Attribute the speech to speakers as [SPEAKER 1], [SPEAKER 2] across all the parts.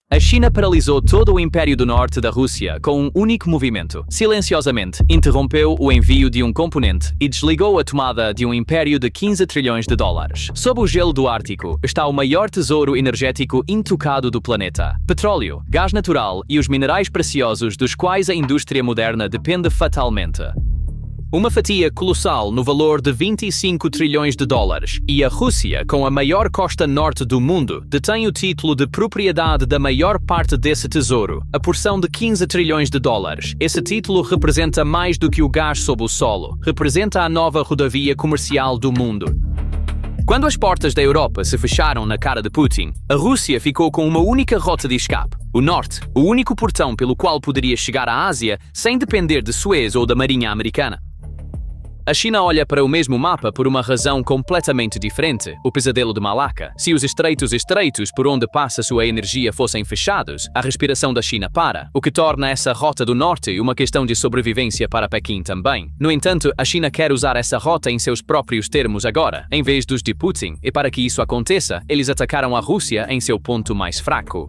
[SPEAKER 1] A China paralisou todo o Império do Norte da Rússia com um único movimento. Silenciosamente, interrompeu o envio de um componente e desligou a tomada de um império de 15 trilhões de dólares. Sob o gelo do Ártico está o maior tesouro energético intocado do planeta. Petróleo, gás natural e os minerais preciosos dos quais a indústria moderna depende fatalmente. Uma fatia colossal no valor de 25 trilhões de dólares, e a Rússia, com a maior costa norte do mundo, detém o título de propriedade da maior parte desse tesouro, a porção de 15 trilhões de dólares. Esse título representa mais do que o gás sob o solo, representa a nova rodovia comercial do mundo. Quando as portas da Europa se fecharam na cara de Putin, a Rússia ficou com uma única rota de escape, o norte, o único portão pelo qual poderia chegar à Ásia sem depender de Suez ou da Marinha Americana. A China olha para o mesmo mapa por uma razão completamente diferente, o pesadelo de Malaca. Se os estreitos por onde passa sua energia fossem fechados, a respiração da China para, o que torna essa rota do norte uma questão de sobrevivência para Pequim também. No entanto, a China quer usar essa rota em seus próprios termos agora, em vez dos de Putin, e para que isso aconteça, eles atacaram a Rússia em seu ponto mais fraco.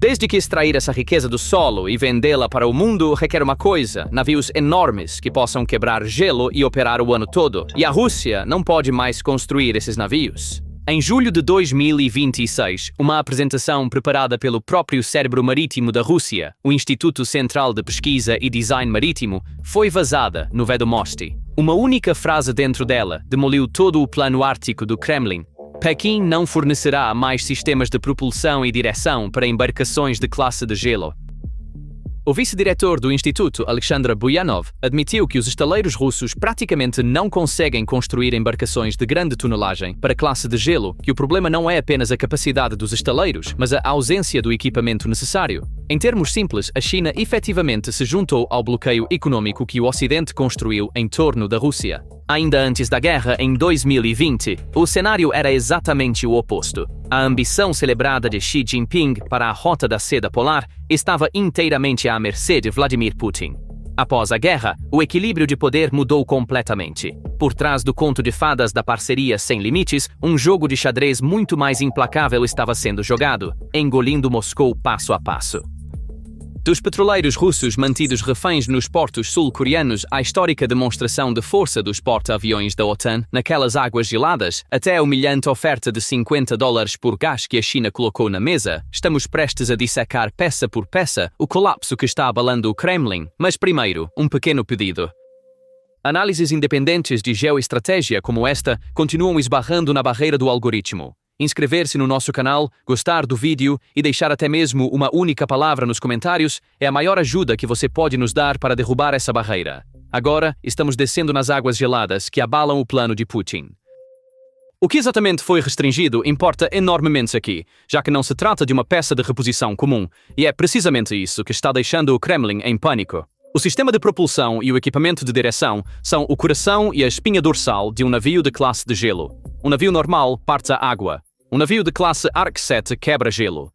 [SPEAKER 1] Desde que extrair essa riqueza do solo e vendê-la para o mundo requer uma coisa: navios enormes que possam quebrar gelo e operar o ano todo. E a Rússia não pode mais construir esses navios. Em julho de 2026, uma apresentação preparada pelo próprio cérebro marítimo da Rússia, o Instituto Central de Pesquisa e Design Marítimo, foi vazada no Vedomosti. Uma única frase dentro dela demoliu todo o plano ártico do Kremlin. Pequim não fornecerá mais sistemas de propulsão e direção para embarcações de classe de gelo. O vice-diretor do Instituto, Alexandr Buyanov, admitiu que os estaleiros russos praticamente não conseguem construir embarcações de grande tonelagem para classe de gelo, que o problema não é apenas a capacidade dos estaleiros, mas a ausência do equipamento necessário. Em termos simples, a China efetivamente se juntou ao bloqueio econômico que o Ocidente construiu em torno da Rússia. Ainda antes da guerra, em 2020, o cenário era exatamente o oposto. A ambição celebrada de Xi Jinping para a Rota da Seda Polar estava inteiramente à mercê de Vladimir Putin. Após a guerra, o equilíbrio de poder mudou completamente. Por trás do conto de fadas da parceria sem limites, um jogo de xadrez muito mais implacável estava sendo jogado, engolindo Moscou passo a passo. Dos petroleiros russos mantidos reféns nos portos sul-coreanos à histórica demonstração de força dos porta-aviões da OTAN naquelas águas geladas, até a humilhante oferta de $50 por gás que a China colocou na mesa, estamos prestes a dissecar peça por peça o colapso que está abalando o Kremlin. Mas primeiro, um pequeno pedido. Análises independentes de geoestratégia como esta continuam esbarrando na barreira do algoritmo. Inscrever-se no nosso canal, gostar do vídeo e deixar até mesmo uma única palavra nos comentários é a maior ajuda que você pode nos dar para derrubar essa barreira. Agora, estamos descendo nas águas geladas que abalam o plano de Putin. O que exatamente foi restringido importa enormemente aqui, já que não se trata de uma peça de reposição comum, e é precisamente isso que está deixando o Kremlin em pânico. O sistema de propulsão e o equipamento de direção são o coração e a espinha dorsal de um navio de classe de gelo. Um navio normal parte a água. Um navio de classe Arc 7 quebra gelo.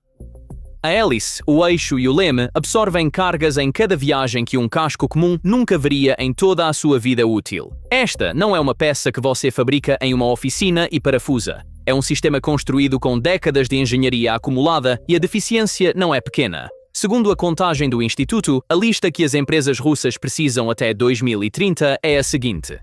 [SPEAKER 1] A hélice, o eixo e o leme absorvem cargas em cada viagem que um casco comum nunca veria em toda a sua vida útil. Esta não é uma peça que você fabrica em uma oficina e parafusa. É um sistema construído com décadas de engenharia acumulada e a deficiência não é pequena. Segundo a contagem do Instituto, a lista que as empresas russas precisam até 2030 é a seguinte: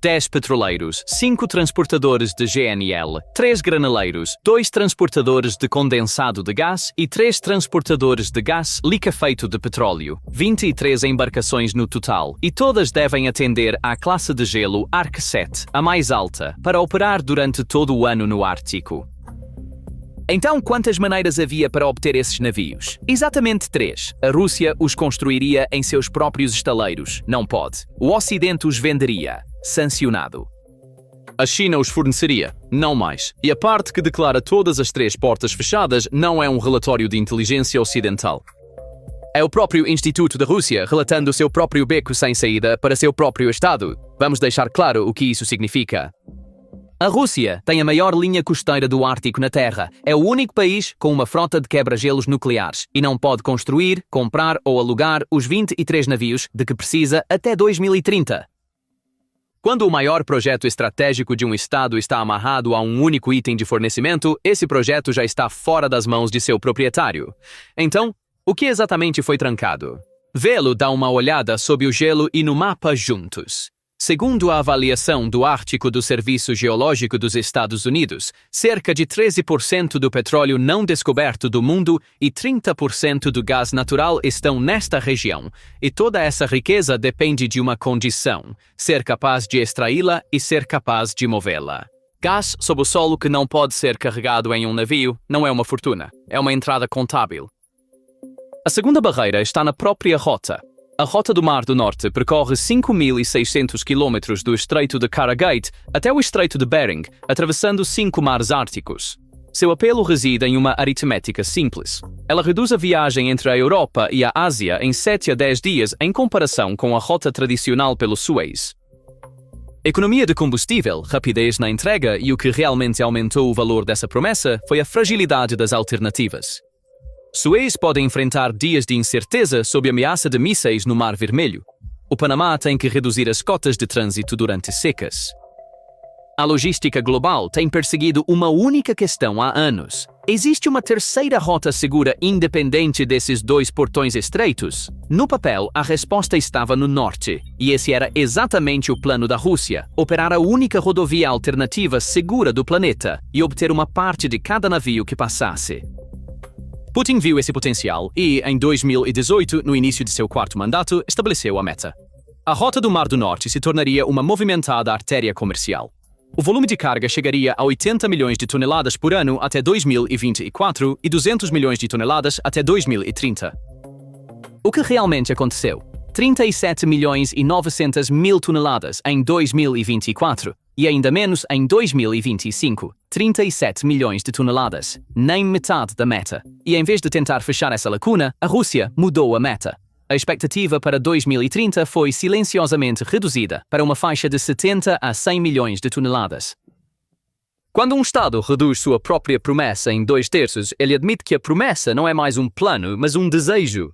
[SPEAKER 1] 10 petroleiros, 5 transportadores de GNL, 3 graneleiros, 2 transportadores de condensado de gás e 3 transportadores de gás liquefeito de petróleo. 23 embarcações no total, e todas devem atender à classe de gelo Arc 7, a mais alta, para operar durante todo o ano no Ártico. Então, quantas maneiras havia para obter esses navios? Exatamente 3. A Rússia os construiria em seus próprios estaleiros. Não pode. O Ocidente os venderia. Sancionado. A China os forneceria. Não mais. E a parte que declara todas as 3 portas fechadas não é um relatório de inteligência ocidental. É o próprio Instituto da Rússia relatando o seu próprio beco sem saída para seu próprio Estado. Vamos deixar claro o que isso significa. A Rússia tem a maior linha costeira do Ártico na Terra. É o único país com uma frota de quebra-gelos nucleares e não pode construir, comprar ou alugar os 23 navios de que precisa até 2030. Quando o maior projeto estratégico de um estado está amarrado a um único item de fornecimento, esse projeto já está fora das mãos de seu proprietário. Então, o que exatamente foi trancado? Vê-lo dá uma olhada sob o gelo e no mapa juntos. Segundo a avaliação do Ártico do Serviço Geológico dos Estados Unidos, cerca de 13% do petróleo não descoberto do mundo e 30% do gás natural estão nesta região, e toda essa riqueza depende de uma condição: ser capaz de extraí-la e ser capaz de movê-la. Gás sob o solo que não pode ser carregado em um navio não é uma fortuna, é uma entrada contábil. A segunda barreira está na própria rota. A Rota do Mar do Norte percorre 5.600 km do Estreito de Farragut até o Estreito de Bering, atravessando 5 mares árticos. Seu apelo reside em uma aritmética simples. Ela reduz a viagem entre a Europa e a Ásia em 7 a 10 dias em comparação com a rota tradicional pelo Suez. Economia de combustível, rapidez na entrega e o que realmente aumentou o valor dessa promessa foi a fragilidade das alternativas. Suez pode enfrentar dias de incerteza sob ameaça de mísseis no Mar Vermelho. O Panamá tem que reduzir as cotas de trânsito durante secas. A logística global tem perseguido uma única questão há anos. Existe uma terceira rota segura independente desses dois portões estreitos? No papel, a resposta estava no norte, e esse era exatamente o plano da Rússia: operar a única rodovia alternativa segura do planeta e obter uma parte de cada navio que passasse. Putin viu esse potencial e, em 2018, no início de seu quarto mandato, estabeleceu a meta. A Rota do Mar do Norte se tornaria uma movimentada artéria comercial. O volume de carga chegaria a 80 milhões de toneladas por ano até 2024 e 200 milhões de toneladas até 2030. O que realmente aconteceu? 37 milhões e 900 mil toneladas em 2024 e ainda menos em 2025. 37 milhões de toneladas, nem metade da meta. E em vez de tentar fechar essa lacuna, a Rússia mudou a meta. A expectativa para 2030 foi silenciosamente reduzida para uma faixa de 70 a 100 milhões de toneladas. Quando um Estado reduz sua própria promessa em 2/3, ele admite que a promessa não é mais um plano, mas um desejo.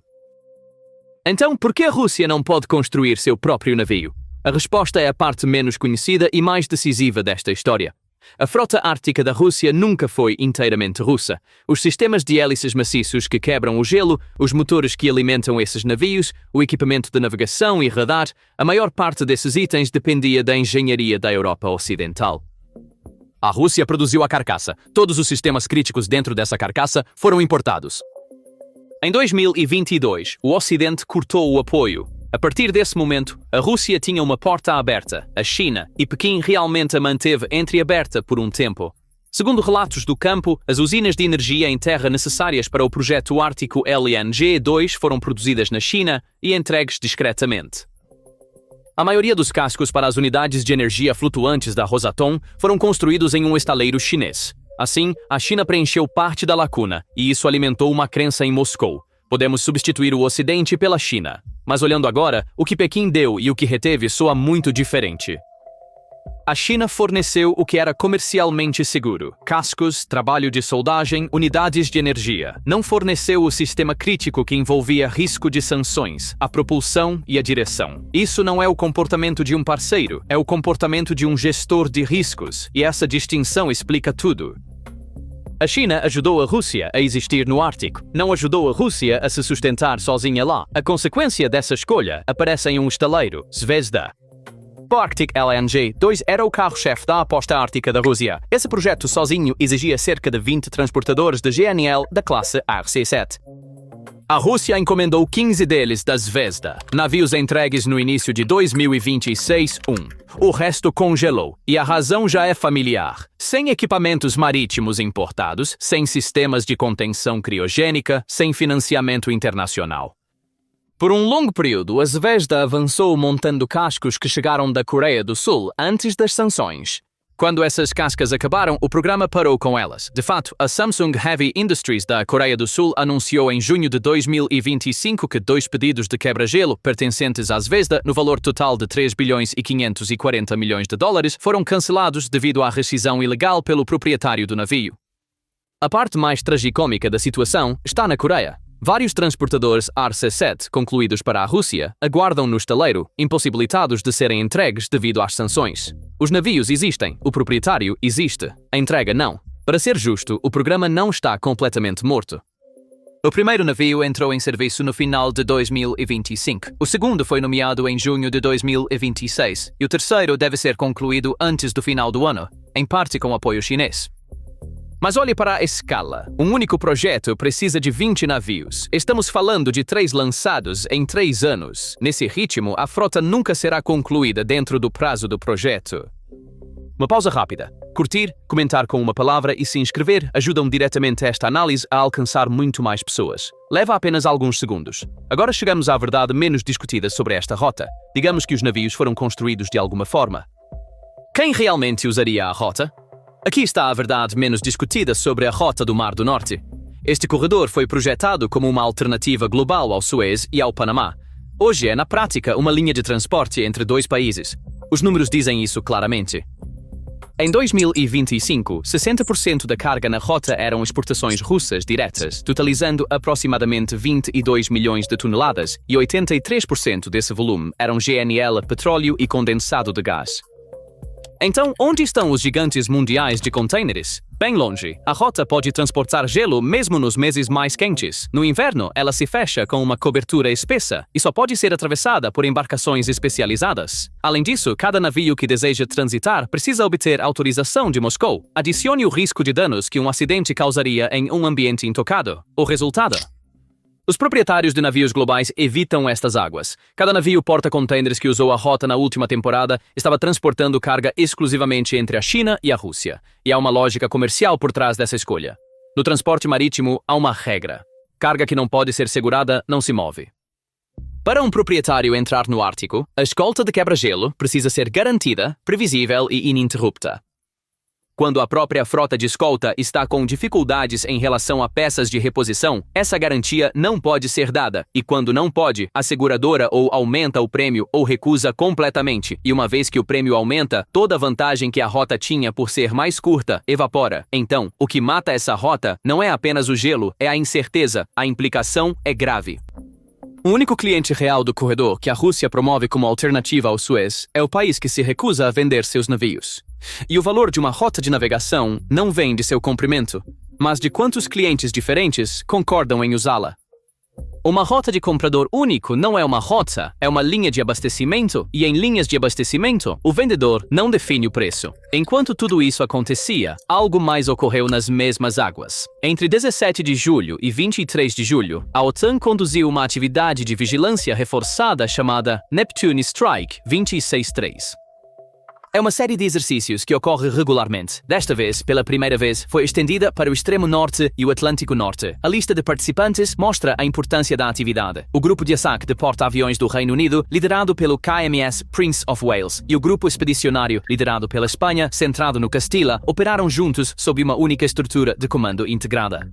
[SPEAKER 1] Então, por que a Rússia não pode construir seu próprio navio? A resposta é a parte menos conhecida e mais decisiva desta história. A frota ártica da Rússia nunca foi inteiramente russa. Os sistemas de hélices maciços que quebram o gelo, os motores que alimentam esses navios, o equipamento de navegação e radar, a maior parte desses itens dependia da engenharia da Europa Ocidental. A Rússia produziu a carcaça. Todos os sistemas críticos dentro dessa carcaça foram importados. Em 2022, o Ocidente cortou o apoio. A partir desse momento, a Rússia tinha uma porta aberta, a China, e Pequim realmente a manteve entreaberta por um tempo. Segundo relatos do campo, as usinas de energia em terra necessárias para o projeto ártico LNG-2 foram produzidas na China e entregues discretamente. A maioria dos cascos para as unidades de energia flutuantes da Rosatom foram construídos em um estaleiro chinês. Assim, a China preencheu parte da lacuna, e isso alimentou uma crença em Moscou: podemos substituir o Ocidente pela China. Mas olhando agora, o que Pequim deu e o que reteve soa muito diferente. A China forneceu o que era comercialmente seguro: cascos, trabalho de soldagem, unidades de energia. Não forneceu o sistema crítico que envolvia risco de sanções, a propulsão e a direção. Isso não é o comportamento de um parceiro, é o comportamento de um gestor de riscos, e essa distinção explica tudo. A China ajudou a Rússia a existir no Ártico, não ajudou a Rússia a se sustentar sozinha lá. A consequência dessa escolha aparece em um estaleiro, Zvezda. O Arctic LNG-2 era o carro-chefe da aposta ártica da Rússia. Esse projeto sozinho exigia cerca de 20 transportadores de GNL da classe RC-7. A Rússia encomendou 15 deles da Zvezda, navios entregues no início de 2026. O resto congelou, e a razão já é familiar. Sem equipamentos marítimos importados, sem sistemas de contenção criogênica, sem financiamento internacional. Por um longo período, a Zvezda avançou montando cascos que chegaram da Coreia do Sul antes das sanções. Quando essas cascas acabaram, o programa parou com elas. De fato, a Samsung Heavy Industries da Coreia do Sul anunciou em junho de 2025 que 2 pedidos de quebra-gelo pertencentes à Zvezda, no valor total de 3 bilhões e 540 milhões de dólares, foram cancelados devido à rescisão ilegal pelo proprietário do navio. A parte mais tragicômica da situação está na Coreia. Vários transportadores RC-7 concluídos para a Rússia aguardam no estaleiro, impossibilitados de serem entregues devido às sanções. Os navios existem, o proprietário existe, a entrega não. Para ser justo, o programa não está completamente morto. O primeiro navio entrou em serviço no final de 2025. O segundo foi nomeado em junho de 2026. E o terceiro deve ser concluído antes do final do ano, em parte com apoio chinês. Mas olhe para a escala. Um único projeto precisa de 20 navios. Estamos falando de 3 lançados em 3 anos. Nesse ritmo, a frota nunca será concluída dentro do prazo do projeto. Uma pausa rápida. Curtir, comentar com uma palavra e se inscrever ajudam diretamente esta análise a alcançar muito mais pessoas. Leva apenas alguns segundos. Agora chegamos à verdade menos discutida sobre esta rota. Digamos que os navios foram construídos de alguma forma. Quem realmente usaria a rota? Aqui está a verdade menos discutida sobre a rota do Mar do Norte. Este corredor foi projetado como uma alternativa global ao Suez e ao Panamá. Hoje é, na prática, uma linha de transporte entre 2 países. Os números dizem isso claramente. Em 2025, 60% da carga na rota eram exportações russas diretas, totalizando aproximadamente 22 milhões de toneladas, e 83% desse volume eram GNL, petróleo e condensado de gás. Então, onde estão os gigantes mundiais de contêineres? Bem longe. A rota pode transportar gelo mesmo nos meses mais quentes. No inverno, ela se fecha com uma cobertura espessa e só pode ser atravessada por embarcações especializadas. Além disso, cada navio que deseja transitar precisa obter autorização de Moscou. Adicione o risco de danos que um acidente causaria em um ambiente intocado. O resultado? Os proprietários de navios globais evitam estas águas. Cada navio porta-contêineres que usou a rota na última temporada estava transportando carga exclusivamente entre a China e a Rússia. E há uma lógica comercial por trás dessa escolha. No transporte marítimo, há uma regra. Carga que não pode ser segurada não se move. Para um proprietário entrar no Ártico, a escolta de quebra-gelo precisa ser garantida, previsível e ininterrupta. Quando a própria frota de escolta está com dificuldades em relação a peças de reposição, essa garantia não pode ser dada, e quando não pode, a seguradora ou aumenta o prêmio ou recusa completamente, e uma vez que o prêmio aumenta, toda a vantagem que a rota tinha por ser mais curta evapora. Então, o que mata essa rota não é apenas o gelo, é a incerteza, a implicação é grave. O único cliente real do corredor que a Rússia promove como alternativa ao Suez é o país que se recusa a vender seus navios. E o valor de uma rota de navegação não vem de seu comprimento, mas de quantos clientes diferentes concordam em usá-la. Uma rota de comprador único não é uma rota, é uma linha de abastecimento, e em linhas de abastecimento, o vendedor não define o preço. Enquanto tudo isso acontecia, algo mais ocorreu nas mesmas águas. Entre 17 de julho e 23 de julho, a OTAN conduziu uma atividade de vigilância reforçada chamada Neptune Strike 263. É uma série de exercícios que ocorre regularmente. Desta vez, pela primeira vez, foi estendida para o extremo norte e o Atlântico Norte. A lista de participantes mostra a importância da atividade. O grupo de ataque de porta-aviões do Reino Unido, liderado pelo KMS Prince of Wales, e o grupo expedicionário, liderado pela Espanha, centrado no Castilla, operaram juntos sob uma única estrutura de comando integrada.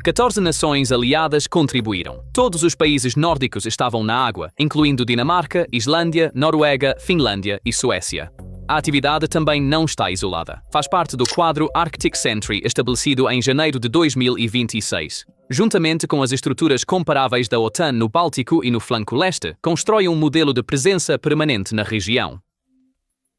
[SPEAKER 1] 14 nações aliadas contribuíram. Todos os países nórdicos estavam na água, incluindo Dinamarca, Islândia, Noruega, Finlândia e Suécia. A atividade também não está isolada. Faz parte do quadro Arctic Sentry estabelecido em janeiro de 2026. Juntamente com as estruturas comparáveis da OTAN no Báltico e no flanco leste, constrói um modelo de presença permanente na região.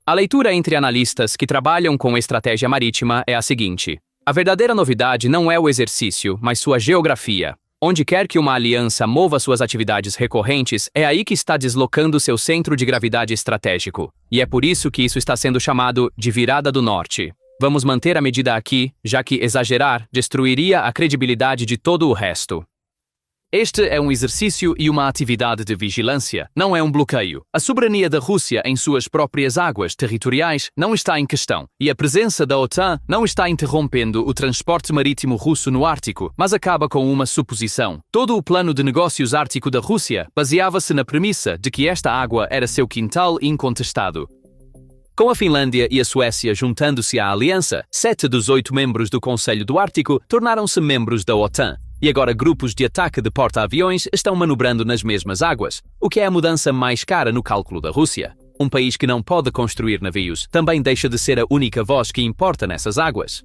[SPEAKER 1] A leitura entre analistas que trabalham com estratégia marítima é a seguinte: a verdadeira novidade não é o exercício, mas sua geografia. Onde quer que uma aliança mova suas atividades recorrentes, é aí que está deslocando seu centro de gravidade estratégico. E é por isso que isso está sendo chamado de virada do norte. Vamos manter a medida aqui, já que exagerar destruiria a credibilidade de todo o resto. Este é um exercício e uma atividade de vigilância, não é um bloqueio. A soberania da Rússia em suas próprias águas territoriais não está em questão, e a presença da OTAN não está interrompendo o transporte marítimo russo no Ártico, mas acaba com uma suposição. Todo o plano de negócios ártico da Rússia baseava-se na premissa de que esta água era seu quintal incontestado. Com a Finlândia e a Suécia juntando-se à aliança, 7 dos 8 membros do Conselho do Ártico tornaram-se membros da OTAN. E agora grupos de ataque de porta-aviões estão manobrando nas mesmas águas, o que é a mudança mais cara no cálculo da Rússia. Um país que não pode construir navios também deixa de ser a única voz que importa nessas águas.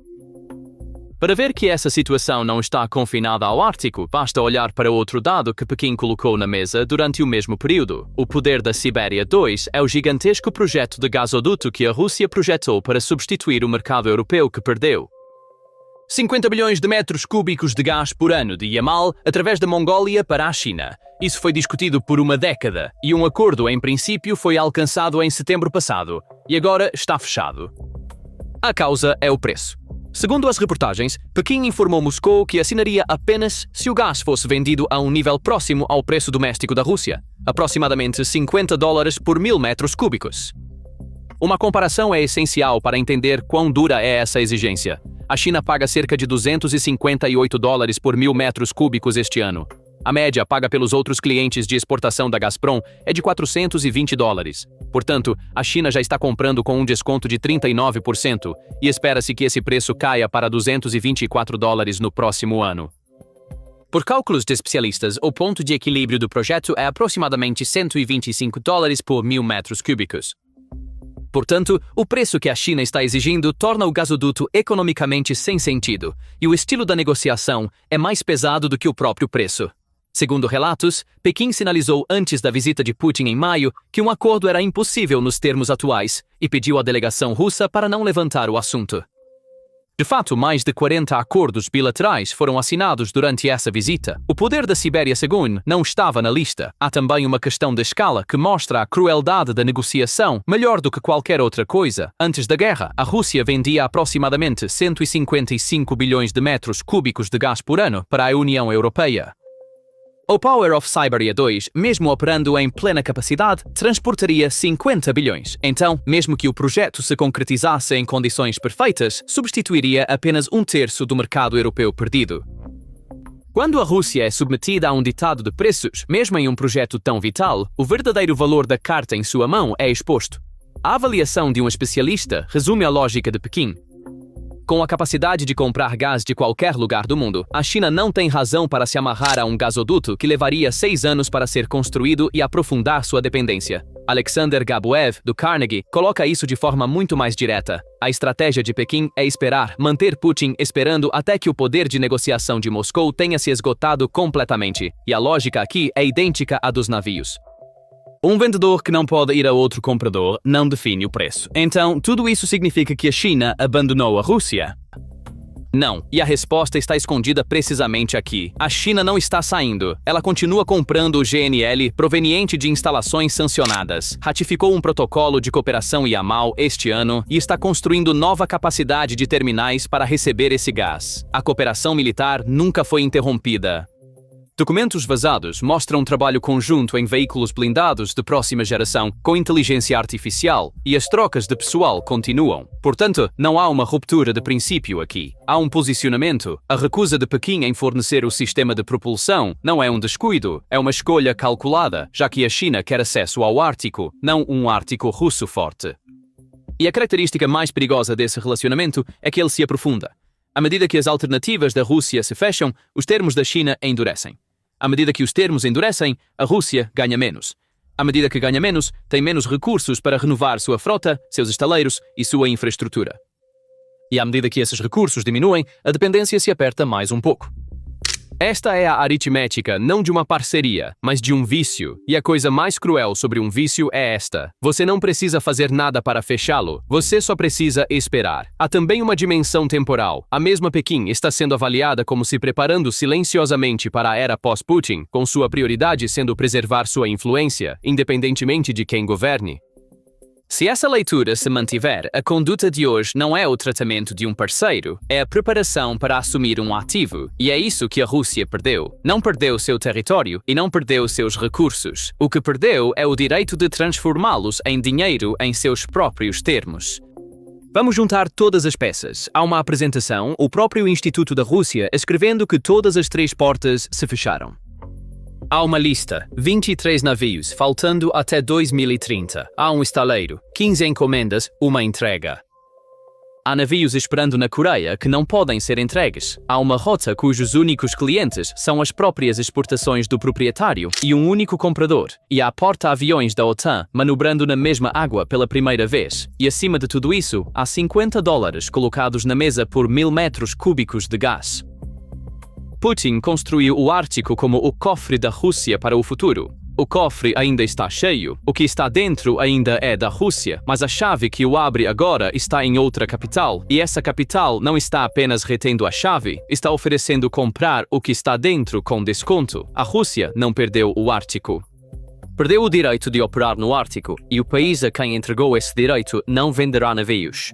[SPEAKER 1] Para ver que essa situação não está confinada ao Ártico, basta olhar para outro dado que Pequim colocou na mesa durante o mesmo período. O poder da Sibéria 2 é o gigantesco projeto de gasoduto que a Rússia projetou para substituir o mercado europeu que perdeu. 50 bilhões de metros cúbicos de gás por ano de Yamal através da Mongólia para a China. Isso foi discutido por uma década e um acordo, em princípio, foi alcançado em setembro passado e agora está fechado. A causa é o preço. Segundo as reportagens, Pequim informou Moscou que assinaria apenas se o gás fosse vendido a um nível próximo ao preço doméstico da Rússia, aproximadamente $50 por 1.000 metros cúbicos. Uma comparação é essencial para entender quão dura é essa exigência. A China paga cerca de $258 por 1.000 metros cúbicos este ano. A média paga pelos outros clientes de exportação da Gazprom é de $420. Portanto, a China já está comprando com um desconto de 39% e espera-se que esse preço caia para $224 no próximo ano. Por cálculos de especialistas, o ponto de equilíbrio do projeto é aproximadamente $125 por 1.000 metros cúbicos. Portanto, o preço que a China está exigindo torna o gasoduto economicamente sem sentido, e o estilo da negociação é mais pesado do que o próprio preço. Segundo relatos, Pequim sinalizou antes da visita de Putin em maio que um acordo era impossível nos termos atuais e pediu à delegação russa para não levantar o assunto. De fato, mais de 40 acordos bilaterais foram assinados durante essa visita. O poder da Sibéria II não estava na lista. Há também uma questão de escala que mostra a crueldade da negociação melhor do que qualquer outra coisa. Antes da guerra, a Rússia vendia aproximadamente 155 bilhões de metros cúbicos de gás por ano para a União Europeia. O Power of Siberia 2, mesmo operando em plena capacidade, transportaria 50 bilhões. Então, mesmo que o projeto se concretizasse em condições perfeitas, substituiria apenas um terço do mercado europeu perdido. Quando a Rússia é submetida a um ditado de preços, mesmo em um projeto tão vital, o verdadeiro valor da carta em sua mão é exposto. A avaliação de um especialista resume a lógica de Pequim. Com a capacidade de comprar gás de qualquer lugar do mundo, a China não tem razão para se amarrar a um gasoduto que levaria 6 anos para ser construído e aprofundar sua dependência. Alexander Gabuev, do Carnegie, coloca isso de forma muito mais direta. A estratégia de Pequim é esperar, manter Putin esperando até que o poder de negociação de Moscou tenha se esgotado completamente. E a lógica aqui é idêntica à dos navios. Um vendedor que não pode ir a outro comprador não define o preço. Então, tudo isso significa que a China abandonou a Rússia? Não, e a resposta está escondida precisamente aqui. A China não está saindo. Ela continua comprando o GNL proveniente de instalações sancionadas, ratificou um protocolo de cooperação Yamal este ano e está construindo nova capacidade de terminais para receber esse gás. A cooperação militar nunca foi interrompida. Documentos vazados mostram um trabalho conjunto em veículos blindados de próxima geração com inteligência artificial e as trocas de pessoal continuam. Portanto, não há uma ruptura de princípio aqui. Há um posicionamento. A recusa de Pequim em fornecer o sistema de propulsão não é um descuido, é uma escolha calculada, já que a China quer acesso ao Ártico, não um Ártico russo forte. E a característica mais perigosa desse relacionamento é que ele se aprofunda. À medida que as alternativas da Rússia se fecham, os termos da China endurecem. À medida que os termos endurecem, a Rússia ganha menos. À medida que ganha menos, tem menos recursos para renovar sua frota, seus estaleiros e sua infraestrutura. E à medida que esses recursos diminuem, a dependência se aperta mais um pouco. Esta é a aritmética não de uma parceria, mas de um vício. E a coisa mais cruel sobre um vício é esta. Você não precisa fazer nada para fechá-lo, você só precisa esperar. Há também uma dimensão temporal. A mesma Pequim está sendo avaliada como se preparando silenciosamente para a era pós-Putin, com sua prioridade sendo preservar sua influência, independentemente de quem governe. Se essa leitura se mantiver, a conduta de hoje não é o tratamento de um parceiro, é a preparação para assumir um ativo. E é isso que a Rússia perdeu. Não perdeu seu território e não perdeu seus recursos. O que perdeu é o direito de transformá-los em dinheiro em seus próprios termos. Vamos juntar todas as peças. Há uma apresentação, o próprio Instituto da Rússia escrevendo que todas as 3 portas se fecharam. Há uma lista, 23 navios, faltando até 2030. Há um estaleiro, 15 encomendas, uma entrega. Há navios esperando na Coreia que não podem ser entregues. Há uma rota cujos únicos clientes são as próprias exportações do proprietário e um único comprador. E há porta-aviões da OTAN manobrando na mesma água pela primeira vez. E acima de tudo isso, há $50 colocados na mesa por 1000 metros cúbicos de gás. Putin construiu o Ártico como o cofre da Rússia para o futuro. O cofre ainda está cheio, o que está dentro ainda é da Rússia, mas a chave que o abre agora está em outra capital, e essa capital não está apenas retendo a chave, está oferecendo comprar o que está dentro com desconto. A Rússia não perdeu o Ártico. Perdeu o direito de operar no Ártico, e o país a quem entregou esse direito não venderá navios.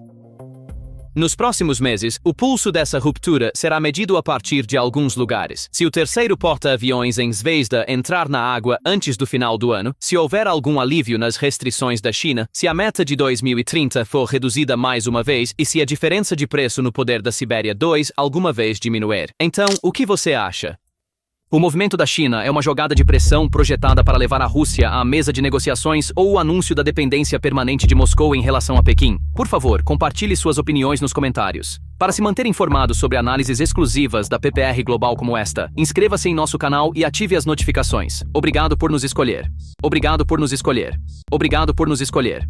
[SPEAKER 1] Nos próximos meses, o pulso dessa ruptura será medido a partir de alguns lugares. Se o terceiro porta-aviões em Zvezda entrar na água antes do final do ano, se houver algum alívio nas restrições da China, se a meta de 2030 for reduzida mais uma vez e se a diferença de preço no poder da Sibéria 2 alguma vez diminuir. Então, o que você acha? O movimento da China é uma jogada de pressão projetada para levar a Rússia à mesa de negociações ou o anúncio da dependência permanente de Moscou em relação a Pequim? Por favor, compartilhe suas opiniões nos comentários. Para se manter informado sobre análises exclusivas da PPR Global como esta, inscreva-se em nosso canal e ative as notificações. Obrigado por nos escolher. Obrigado por nos escolher. Obrigado por nos escolher.